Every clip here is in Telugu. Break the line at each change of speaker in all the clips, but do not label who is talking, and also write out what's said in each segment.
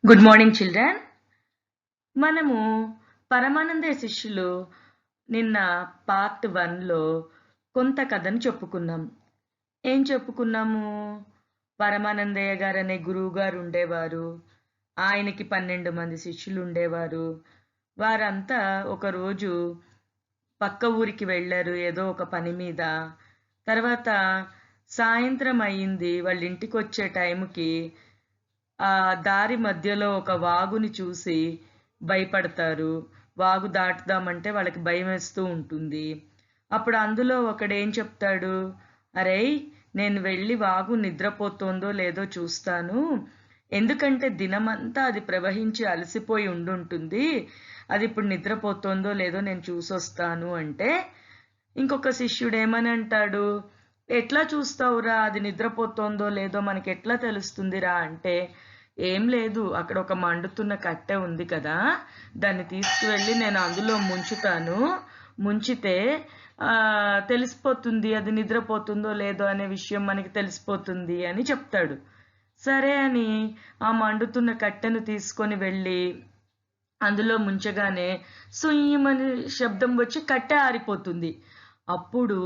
Good morning children. మనము పరమానందయ్య శిష్యులు నిన్న పార్ట్ 1లో కొంత కథను చెప్పుకున్నాం. ఏం చెప్పుకున్నాము? పరమానందయ్య గారు అనే గురువు గారు ఉండేవారు. ఆయనకి 12 మంది శిష్యులు ఉండేవారు. వారంతా ఒకరోజు పక్క ఊరికి వెళ్ళారు ఏదో ఒక పని మీద. తర్వాత సాయంత్రం అయింది. వాళ్ళ ఇంటికి వచ్చే టైంకి ఆ దారి మధ్యలో ఒక వాగుని చూసి భయపడతారు. వాగు దాటుదామంటే వాళ్ళకి భయం వేస్తూ ఉంటుంది. అప్పుడు అందులో ఒకడేం చెప్తాడు, అరేయ్ నేను వెళ్ళి వాగు నిద్రపోతోందో లేదో చూస్తాను, ఎందుకంటే దినమంతా అది ప్రవహించి అలసిపోయి ఉండుంటుంది, అది ఇప్పుడు నిద్రపోతోందో లేదో నేను చూసొస్తాను అంటే, ఇంకొక శిష్యుడు ఏమని అంటాడు, ఎట్లా చూస్తావురా, అది నిద్రపోతోందో లేదో మనకి ఎట్లా తెలుస్తుందిరా అంటే, ఏం లేదు, అక్కడ ఒక మండుతున్న కట్టె ఉంది కదా, దాన్ని తీసుకువెళ్ళి నేను అందులో ముంచుతాను, ముంచితే తెలిసిపోతుంది అది నిద్రపోతుందో లేదో అనే విషయం మనకి తెలిసిపోతుంది అని చెప్తాడు. సరే అని ఆ మండుతున్న కట్టెను తీసుకొని వెళ్ళి అందులో ముంచగానే సుయ్యమని శబ్దం వచ్చి కట్టె ఆరిపోతుంది. అప్పుడు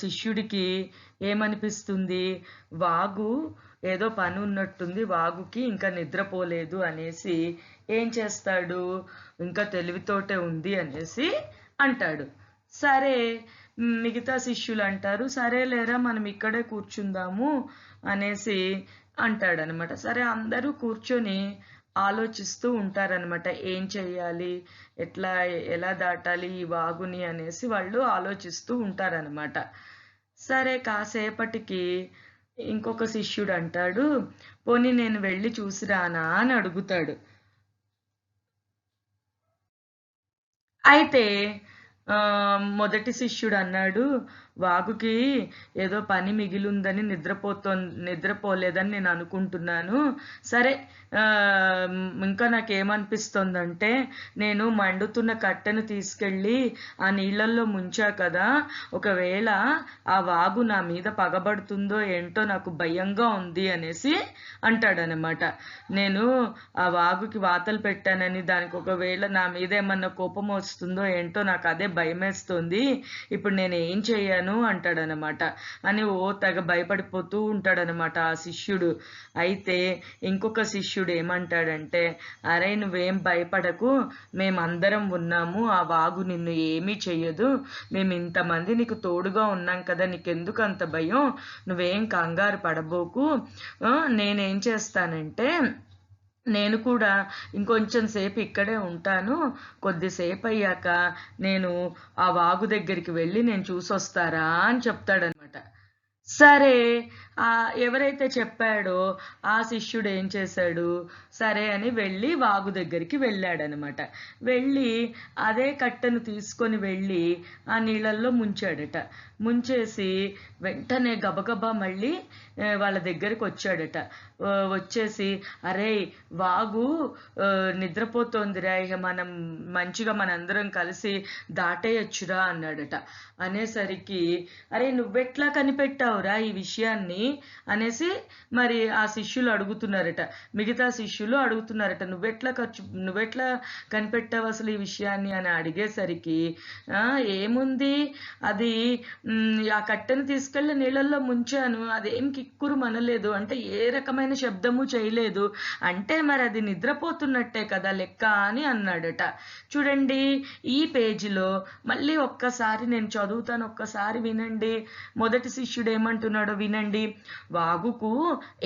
శిష్యుడికి ఏమనిపిస్తుంది, వాగు ఏదో పని ఉన్నట్టుంది, వాగుకి ఇంకా నిద్రపోలేదు అనేసి ఏం చేస్తాడు, ఇంకా తెలివితోటే ఉంది అనేసి అంటాడు. సరే మిగతా శిష్యులు అంటారు, సరే లేరా మనం ఇక్కడే కూర్చుందాము అనేసి అంటాడనమాట. సరే అందరూ కూర్చొని ఆలోచిస్తూ ఉంటారనమాట. ఏం చెయ్యాలి, ఎలా దాటాలి ఈ వాగుని అనేసి వాళ్ళు ఆలోచిస్తూ ఉంటారనమాట. సరే కాసేపటికి ఇంకొక శిష్యుడు అంటాడు, పోనీ నేను వెళ్ళి చూసిరానా అని అడుగుతాడు. అయితే మొదటి శిష్యుడు అన్నాడు, వాగుకి ఏదో పని మిగిలిందని నిద్రపోలేదని నేను అనుకుంటున్నాను. సరే ఇంకా నాకేమనిపిస్తుందంటే, నేను మండుతున్న కట్టెను తీసుకెళ్ళి ఆ నీళ్ళల్లో ముంచా కదా, ఒకవేళ ఆ వాగు నా మీద పగబడుతుందో ఏంటో నాకు భయంగా ఉంది అనేసి అంటాడనమాట. నేను ఆ వాగుకి వాతలు పెట్టానని దానికి ఒకవేళ నా మీద ఏమన్నా కోపం వస్తుందో ఏంటో నాకు అదే భయమేస్తుంది, ఇప్పుడు నేను ఏం చెయ్యాను అంటాడనమాట. అని తెగ భయపడిపోతూ ఉంటాడనమాట ఆ శిష్యుడు. అయితే ఇంకొక శిష్యుడు ఏమంటాడంటే, అరే నువ్వేం భయపడకు, మేమందరం ఉన్నాము, ఆ వాగు నిన్ను ఏమీ చెయ్యదు, మేము ఇంతమంది నీకు తోడుగా ఉన్నాం కదా, నీకెందుకు అంత భయం, నువ్వేం కంగారు పడబోకు, నేనేం చేస్తానంటే నేను కూడా ఇంకొంచెం సేపు ఇక్కడే ఉంటాను, కొద్దిసేపు అయ్యాక నేను ఆ వాగు దగ్గరికి వెళ్ళి నేను చూసొస్తారా అని చెప్తాడనమాట. సరే ఎవరైతే చెప్పాడో ఆ శిష్యుడు ఏం చేశాడు, సరే అని వెళ్ళి వాగు దగ్గరికి వెళ్ళాడనమాట. వెళ్ళి అదే కట్టెను తీసుకొని వెళ్ళి ఆ నీళ్ళల్లో ముంచాడట. ముంచేసి వెంటనే గబగబా మళ్ళీ వాళ్ళ దగ్గరికి వచ్చాడట. వచ్చేసి అరే వాగు నిద్రపోతోందిరా, ఇక మనం మంచిగా మనందరం కలిసి దాటేయచ్చురా అన్నాడట. అనేసరికి అరే నువ్వెట్లా కనిపెట్టావురా ఈ విషయాన్ని అనేసి మరి ఆ శిష్యులు అడుగుతున్నారట. మిగతా శిష్యులు అడుగుతున్నారట, నువ్వెట్లా కనిపెట్టావు అసలు ఈ విషయాన్ని అని అడిగేసరికి ఏముంది, అది ఆ కట్టెను తీసుకెళ్లి నీళ్ళల్లో ముంచాను, అదేం కిక్కురు మనలేదు, అంటే ఏ రకమైన శబ్దము చేయలేదు, అంటే మరి అది నిద్రపోతున్నట్టే కదా లెక్క అని అన్నాడట. చూడండి ఈ పేజీలో మళ్ళీ ఒక్కసారి నేను చదువుతాను, ఒక్కసారి వినండి. మొదటి శిష్యుడు ఏమంటున్నాడో వినండి. వాగుకు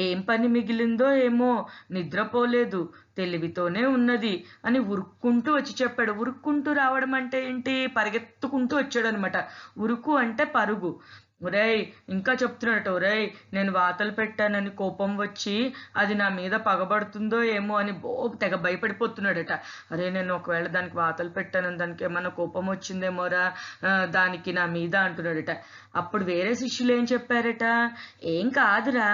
ఏం పని మిగిలిందో ఏమో, నిద్రపోలేదు, తెలివితోనే ఉన్నది అని ఉరుక్కుంటూ వచ్చి చెప్పాడు. ఉరుక్కుంటూ రావడం అంటే ఏంటి, పరిగెత్తుకుంటూ వచ్చాడు అనమాట. ఉరుకు అంటే పరుగు. ఒరేయ్ ఇంకా చెప్తున్నాడట, ఒరేయ్ నేను వాతలు పెట్టానని కోపం వచ్చి అది నా మీద పగబడుతుందో ఏమో అని తెగ భయపడిపోతున్నాడట. అరే నేను ఒకవేళ దానికి వాతలు పెట్టానని దానికి ఏమన్నా కోపం వచ్చిందేమోరా దానికి నా మీద అంటున్నాడట. అప్పుడు వేరే శిష్యులు ఏం చెప్పారట, ఏం కాదురా,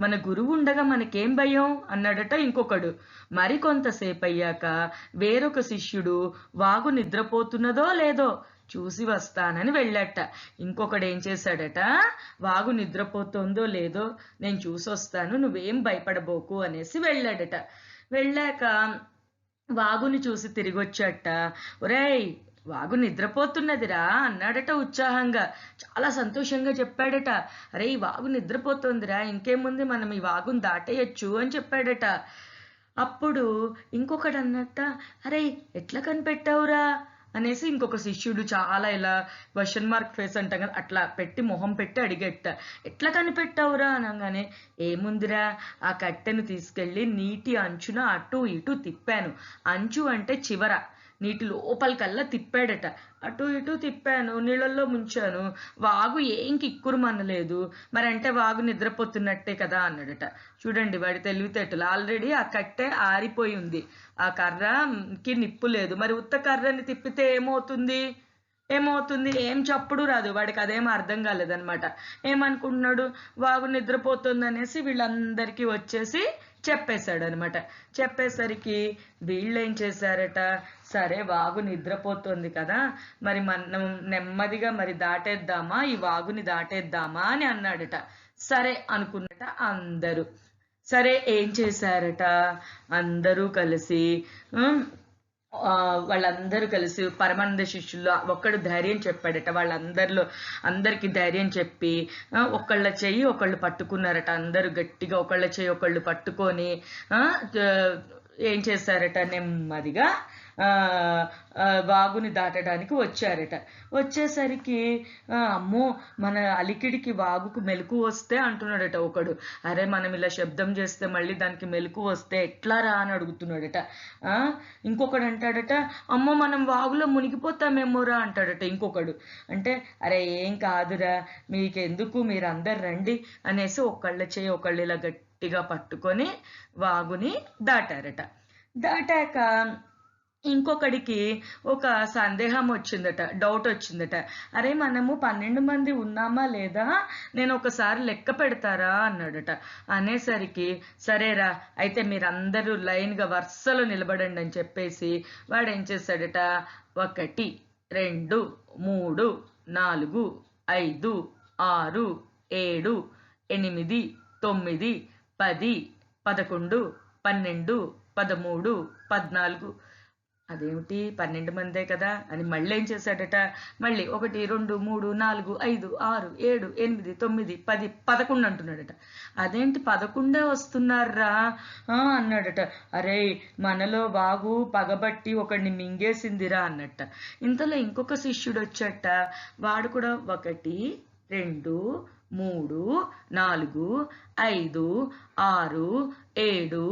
మన గురువు ఉండగా మనకేం భయం అన్నాడట ఇంకొకడు. మరి కొంతసేపు అయ్యాక వేరొక శిష్యుడు వాగు నిద్రపోతున్నదో లేదో చూసి వస్తానని వెళ్ళాట. ఇంకొకడు ఏం చేశాడట, వాగు నిద్రపోతుందో లేదో నేను చూసొస్తాను, నువ్వేం భయపడబోకు అనేసి వెళ్ళాడట. వెళ్ళాక వాగుని చూసి తిరిగొచ్చాట. ఒరేయ్, వాగు నిద్రపోతున్నదిరా అన్నాడట ఉత్సాహంగా. చాలా సంతోషంగా చెప్పాడట. అరే, ఈ వాగు నిద్రపోతుందిరా, ఇంకేముంది, మనం ఈ వాగుని దాటేయచ్చు అని చెప్పాడట. అప్పుడు ఇంకొకడు అన్నట్ట, అరే ఎట్లా కనిపెట్టావురా అనేసి ఇంకొక శిష్యుడు చాలా ఇలా క్వశ్చన్ మార్క్ ఫేస్ అంటాం కదా, అట్లా పెట్టి మొహం పెట్టి అడిగేట. ఎట్లా కనిపెట్టావురా అనగానే, ఏముందిరా, ఆ కట్టెను తీసుకెళ్ళి నీటి అంచున అటు ఇటు తిప్పాను. అంచు అంటే చివర, నీటి లోపలికల్లా తిప్పాడట. అటు ఇటు తిప్పాను, నీళ్ళల్లో ముంచాను, వాగు ఏం కిక్కురుమనలేదు. మరి అంటే వాగు నిద్రపోతున్నట్టే కదా అన్నాడట. చూడండి వాడి తెలివితేటలు. ఆల్రెడీ ఆ కట్టె ఆరిపోయి ఉంది, ఆ కర్రకి నిప్పు లేదు. మరి ఉత్త కర్రని తిప్పితే ఏమవుతుంది? ఏం చప్పుడు రాదు. వాడికి అదేం అర్థం కాలేదనమాట. ఏమనుకుంటున్నాడు, వాగు నిద్రపోతుంది అనేసి వీళ్ళందరికీ వచ్చేసి చెప్పేశాడు అనమాట. చెప్పేసరికి వీళ్ళేం చేశారట, సరే వాగు నిద్రపోతుంది కదా, మరి మనం నెమ్మదిగా మరి దాటేద్దామా, ఈ వాగుని దాటేద్దామా అని అన్నాడట. సరే అనుకున్నట అందరూ. సరే ఏం చేశారట, అందరూ కలిసి వాళ్ళందరూ కలిసి పరమానంద శిష్యుల్లో ఒక్కడు ధైర్యం చెప్పాడట. వాళ్ళందరిలో అందరికి ధైర్యం చెప్పి ఒకళ్ళ చెయ్యి ఒకళ్ళు పట్టుకున్నారట. అందరూ గట్టిగా ఒకళ్ళ చెయ్యి ఒకళ్ళు పట్టుకొని ఏం చేశారట, నెమ్మదిగా వాగుని దాటడానికి వచ్చారట. వచ్చేసరికి అమ్మో, మన అలికిడికి వాగుకు మెలకు వస్తే అంటున్నాడట ఒకడు. అరే, మనం ఇలా శబ్దం చేస్తే మళ్ళీ దానికి మెలకు వస్తే ఎట్లా రా అని అడుగుతున్నాడట. ఇంకొకడు అంటాడట, అమ్మో మనం వాగులో మునిగిపోతామేమోరా అంటాడట ఇంకొకడు. అంటే అరే ఏం కాదురా, మీకెందుకు, మీరు అందరు రండి అనేసి ఒకళ్ళ చేయి ఒకళ్ళు ఇలా గట్టిగా పట్టుకొని వాగుని దాటారట. దాటాక ఇంకొకడికి ఒక సందేహం వచ్చిందట, డౌట్ వచ్చిందట. అరే, మనము 12 మంది ఉన్నామా లేదా, నేను ఒకసారి లెక్క పెడతారా అన్నాడట. అనేసరికి సరేరా, అయితే మీరందరూ లైన్గా వరుసలో నిలబడండి అని చెప్పేసి వాడు ఏం చేశాడట, 1 2 3 4 5 6 7 8 9 10 11 12 13 14, అదేమిటి 12 మందే కదా అని మళ్ళీ ఏం చేశాడట, మళ్ళీ 1 2 3 4 5 6 7 8 9 10 11 అంటున్నాడట. అదేంటి 11 వస్తున్నారా అన్నాడట. అరే, మనలో వాగు పగబట్టి ఒకడిని మింగేసిందిరా అన్నట్ట. ఇంతలో ఇంకొక శిష్యుడు వచ్చాట. వాడు కూడా 1 2 3 4 5 6 7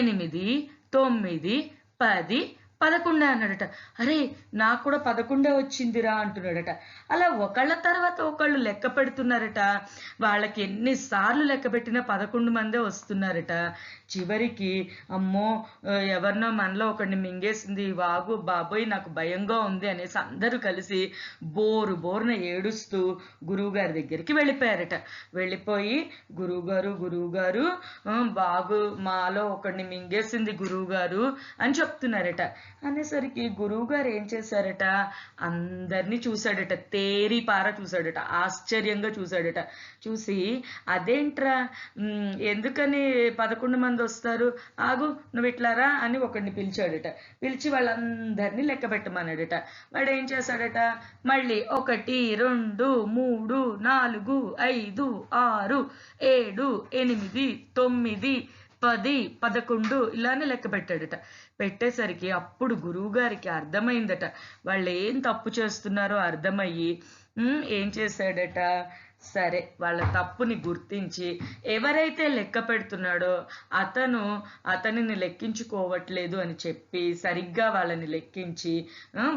8 9 10 11 అన్నాడట. అరే, నాకు కూడా 11 వచ్చిందిరా అంటున్నాడట. అలా ఒకళ్ళ తర్వాత ఒకళ్ళు లెక్క పెడుతున్నారట. వాళ్ళకి ఎన్నిసార్లు లెక్క పెట్టినా 11 మందే వస్తున్నారట. చివరికి అమ్మో, ఎవరినో మనలో ఒకడిని మింగేసింది వాగు, బాబోయ్ నాకు భయంగా ఉంది అనేసి అందరూ కలిసి బోరున ఏడుస్తూ గురువుగారి దగ్గరికి వెళ్ళిపోయారట. వెళ్ళిపోయి గురువుగారు బాగు మాలో ఒకడిని మింగేసింది గురువుగారు అని చెప్తున్నారట. అనేసరికి గురువుగారు ఏం చేశారట, అందరినీ చూశాడట, తేరి పార చూశాడట, ఆశ్చర్యంగా చూశాడట. చూసి అదేంట్రా, ఎందుకని 11 మంది వస్తారు, ఆగు నువ్వు ఇట్లారా అని ఒకడిని పిలిచాడట. పిలిచి వాళ్ళందరినీ లెక్క పెట్టమన్నాడట. వాడు ఏం చేశాడట, మళ్ళీ 1 2 3 4 5 6 7 8 9 10 11 ఇలానే లెక్క పెట్టాడట. పెట్టేసరికి అప్పుడు గురువుగారికి అర్థమైందట, వాళ్ళు ఏం తప్పు చేస్తున్నారో అర్థమయ్యి ఏం చేశాడట, సరే వాళ్ళ తప్పుని గుర్తించి ఎవరైతే లెక్క పెడుతున్నాడో అతనిని లెక్కించుకోవట్లేదు అని చెప్పి సరిగ్గా వాళ్ళని లెక్కించి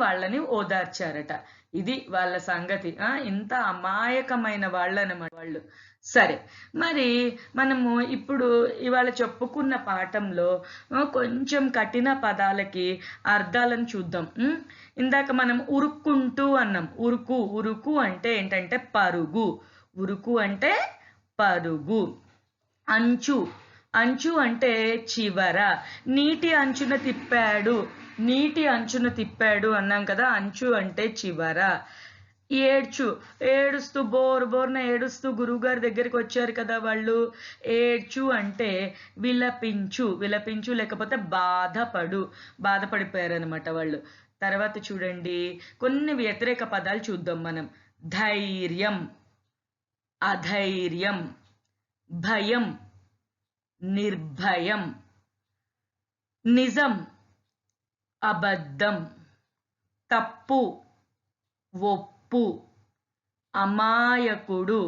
వాళ్ళని ఓదార్చారట. ఇది వాళ్ళ సంగతి. ఇంత అమాయకమైన వాళ్ళనమాట వాళ్ళు. సరే, మరి మనము ఇప్పుడు ఇవాళ చెప్పుకున్న పాఠంలో కొంచెం కఠిన పదాలకి అర్థాలను చూద్దాం. ఇందాక మనం ఉరుక్కుంటూ అన్నాం. ఉరుకు అంటే ఏంటంటే పరుగు. ఉరుకు అంటే పరుగు. అంచు అంటే చివర. నీటి అంచున తిప్పాడు అన్నాం కదా, అంచు అంటే చివర. ఏడుస్తూ బోరున ఏడుస్తూ గురువుగారి దగ్గరికి వచ్చారు కదా వాళ్ళు. ఏడ్చు అంటే విలపించు లేకపోతే బాధపడిపోయారనమాట వాళ్ళు. తర్వాత చూడండి కొన్ని వ్యతిరేక పదాలు చూద్దాం మనం. ధైర్యం, అధైర్యం, భయం, నిర్భయం, నిజం, అబద్ధం, తప్పు, ఒప్పు, అమాయకుడు,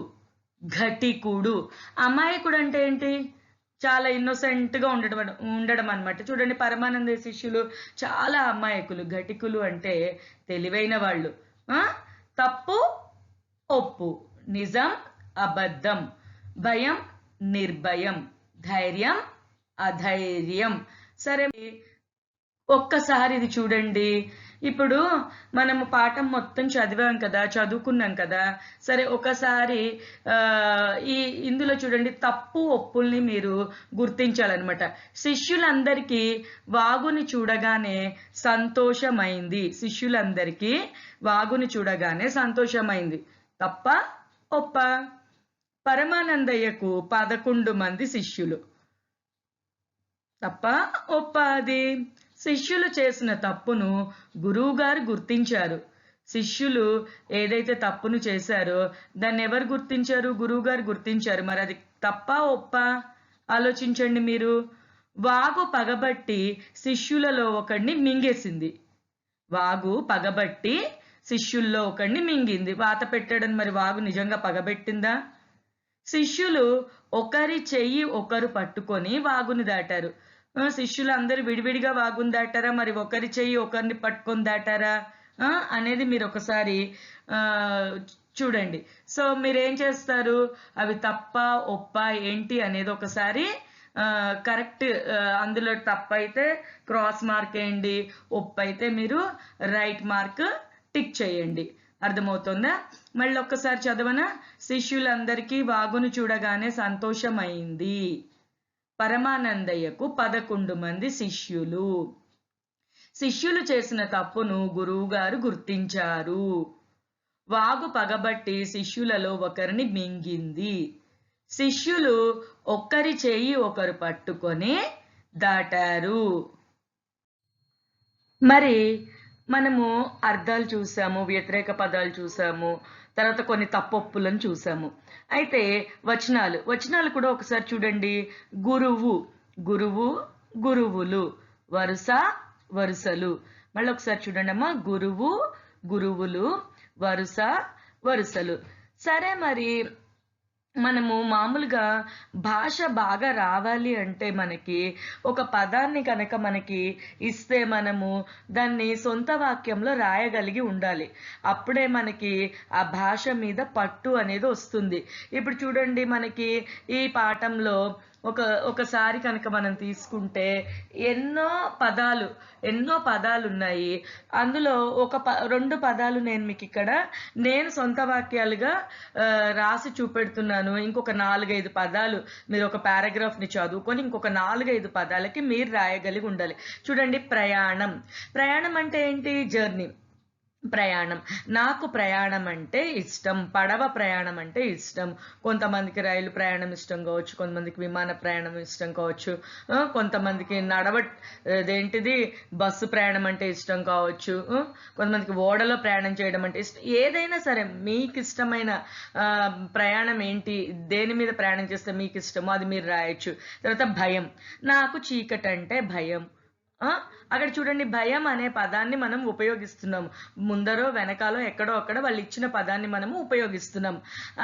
ఘటికుడు. అమాయకుడు అంటే ఏంటి? చాలా ఇన్నోసెంట్గా ఉండడం అనమాట. చూడండి పరమానంద శిష్యులు చాలా అమాయకులు. ఘటికులు అంటే తెలివైన వాళ్ళు. తప్పు, ఒప్పు, నిజం, అబద్ధం, భయం, నిర్భయం, ధైర్యం, అధైర్యం. సరే ఒక్కసారి ఇది చూడండి. ఇప్పుడు మనము పాఠం మొత్తం చదువుకున్నాం కదా. సరే ఒకసారి ఇందులో చూడండి తప్పు ఒప్పుల్ని మీరు గుర్తించాలన్నమాట. శిష్యులందరికీ వాగుని చూడగానే సంతోషమైంది. శిష్యులందరికీ వాగుని చూడగానే సంతోషమైంది. తప్ప ఒప్ప? పరమానందయ్యకు 11 మంది శిష్యులు. తప్ప ఒప్ప? అది శిష్యులు చేసిన తప్పును గురువుగారు గుర్తించారు. శిష్యులు ఏదైతే తప్పును చేశారో దాన్ని ఎవరు గుర్తించారు? గురువుగారు గుర్తించారు. మరి అది తప్ప ఒప్ప? ఆలోచించండి మీరు. వాగు పగబట్టి శిష్యులలో ఒకడిని మింగేసింది. వాగు పగబట్టి శిష్యుల్లో ఒకడిని మింగింది. వాత పెట్టాడని మరి వాగు నిజంగా పగబెట్టిందా? శిష్యులు ఒకరి చెయ్యి ఒకరు పట్టుకొని వాగుని దాటారు. శిష్యులు అందరూ విడివిడిగా వాగుని దాటారా, మరి ఒకరి చెయ్యి ఒకరిని పట్టుకొని దాటారా అనేది మీరు ఒకసారి చూడండి. సో మీరేం చేస్తారు? అవి తప్ప ఒప్ప ఏంటి అనేది ఒకసారి కరెక్ట్. అందులో తప్పు అయితే క్రాస్ మార్క్ వేయండి, ఒప్పు అయితే మీరు రైట్ మార్క్ టిక్ చేయండి. అర్థమవుతుందా? మళ్ళీ ఒక్కసారి చదవనా? శిష్యులందరికీ వాగును చూడగానే సంతోషమైంది. పరమానందయ్యకు 11 మంది శిష్యులు. శిష్యులు చేసిన తప్పును గురువుగారు గుర్తించారు. వాగు పగబట్టి శిష్యులలో ఒకరిని మింగింది. శిష్యులు ఒక్కరి చెయ్యి ఒకరు పట్టుకొని దాటారు. మరి మనము అర్థాలు చూసాము, వ్యతిరేక పదాలు చూసాము, తర్వాత కొన్ని తప్పొప్పులను చూసాము. అయితే వచనాలు కూడా ఒకసారి చూడండి. గురువు, గురువులు, వరుసలు. మళ్ళీ ఒకసారి చూడండి అమ్మా. గురువు, గురువులు, వరుసలు. సరే మరి మనము మామూలుగా భాష బాగా రావాలి అంటే మనకి ఒక పదాన్ని కనుక మనకి ఇస్తే మనము దాన్ని సొంత వాక్యంలో రాయగలిగి ఉండాలి. అప్పుడే మనకి ఆ భాష మీద పట్టు అనేది వస్తుంది. ఇప్పుడు చూడండి మనకి ఈ పాఠంలో ఒకసారి కనుక మనం తీసుకుంటే ఎన్నో పదాలు ఉన్నాయి. అందులో 2 పదాలు నేను మీకు ఇక్కడ సొంత వాక్యాలుగా రాసి చూపెడుతున్నాను. ఇంకొక 4-5 పదాలు మీరు ఒక పారాగ్రాఫ్ని చదువుకొని ఇంకొక 4-5 పదాలకి మీరు రాయగలిగి ఉండాలి. చూడండి ప్రయాణం అంటే ఏంటి? జర్నీ. ప్రయాణం. నాకు ప్రయాణం అంటే ఇష్టం. పడవ ప్రయాణం అంటే ఇష్టం. కొంతమందికి రైలు ప్రయాణం ఇష్టం కావచ్చు, కొంతమందికి విమాన ప్రయాణం ఇష్టం కావచ్చు, కొంతమందికి అదేంటిది బస్సు ప్రయాణం అంటే ఇష్టం కావచ్చు, కొంతమందికి ఓడలో ప్రయాణం చేయడం అంటే ఇష్టం. ఏదైనా సరే మీకు ఇష్టమైన ప్రయాణం ఏంటి, దేని మీద ప్రయాణం చేస్తే మీకు ఇష్టమో అది మీరు రాయొచ్చు. తర్వాత భయం. నాకు చీకటి అంటే భయం. అక్కడ చూడండి భయం అనే పదాన్ని మనం ఉపయోగిస్తున్నాం. ముందరో వెనకాలో ఎక్కడో అక్కడ వాళ్ళు ఇచ్చిన పదాన్ని మనము ఉపయోగిస్తున్నాం.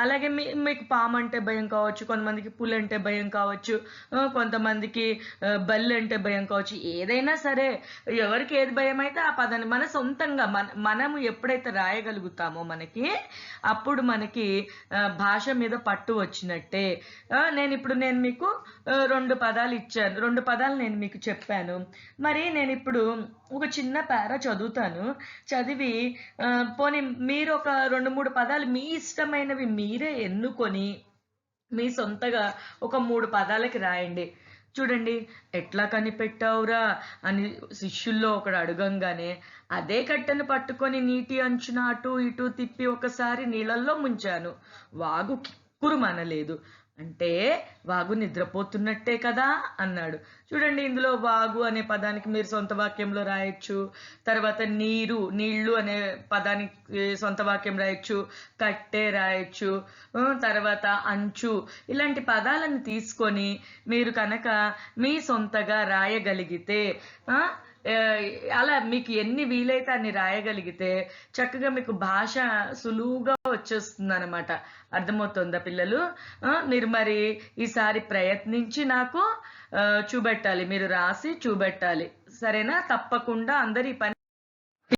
అలాగే మీకు పాము అంటే భయం కావచ్చు, కొంతమందికి పులి అంటే భయం కావచ్చు, కొంతమందికి బల్లి అంటే భయం కావచ్చు. ఏదైనా సరే ఎవరికి ఏది భయం అయితే ఆ పదాన్ని మన సొంతంగా మనము ఎప్పుడైతే రాయగలుగుతామో అప్పుడు మనకి భాష మీద పట్టు వచ్చినట్టే. నేను మీకు 2 పదాలు ఇచ్చాను, 2 పదాలు నేను మీకు చెప్పాను. మరి నేను ఇప్పుడు ఒక చిన్న పారా చదువుతాను. చదివి పోనీ మీరు ఒక 2-3 పదాలు మీ ఇష్టమైనవి మీరే ఎన్నుకొని మీ సొంతగా ఒక 3 పదాలకి రాయండి. చూడండి ఎట్లా కనిపెట్టావురా అని శిష్యుల్లో ఒకడు అడగంగానే అదే కట్టెను పట్టుకొని నీటి అంచున అటు ఇటు తిప్పి ఒకసారి నీళ్ళల్లో ముంచాను. వాగు కిక్కురుమనలేదు. అంటే వాగు నిద్రపోతున్నట్టే కదా అన్నాడు. చూడండి ఇందులో వాగు అనే పదానికి మీరు సొంత వాక్యంలో రాయొచ్చు. తర్వాత నీళ్లు అనే పదానికి సొంత వాక్యం రాయొచ్చు. కట్టె రాయొచ్చు. తర్వాత అంచు, ఇలాంటి పదాలను తీసుకొని మీరు కనుక మీ సొంతగా రాయగలిగితే అలా మీకు ఎన్ని వీలైతే అన్ని రాయగలిగితే చక్కగా మీకు భాష సులువుగా వచ్చేస్తుంది అనమాట. అర్థమవుతుందా పిల్లలు? మీరు మరి ఈసారి ప్రయత్నించి నాకు చూపెట్టాలి, మీరు రాసి చూపెట్టాలి. సరేనా? తప్పకుండా అందరు ఈ పని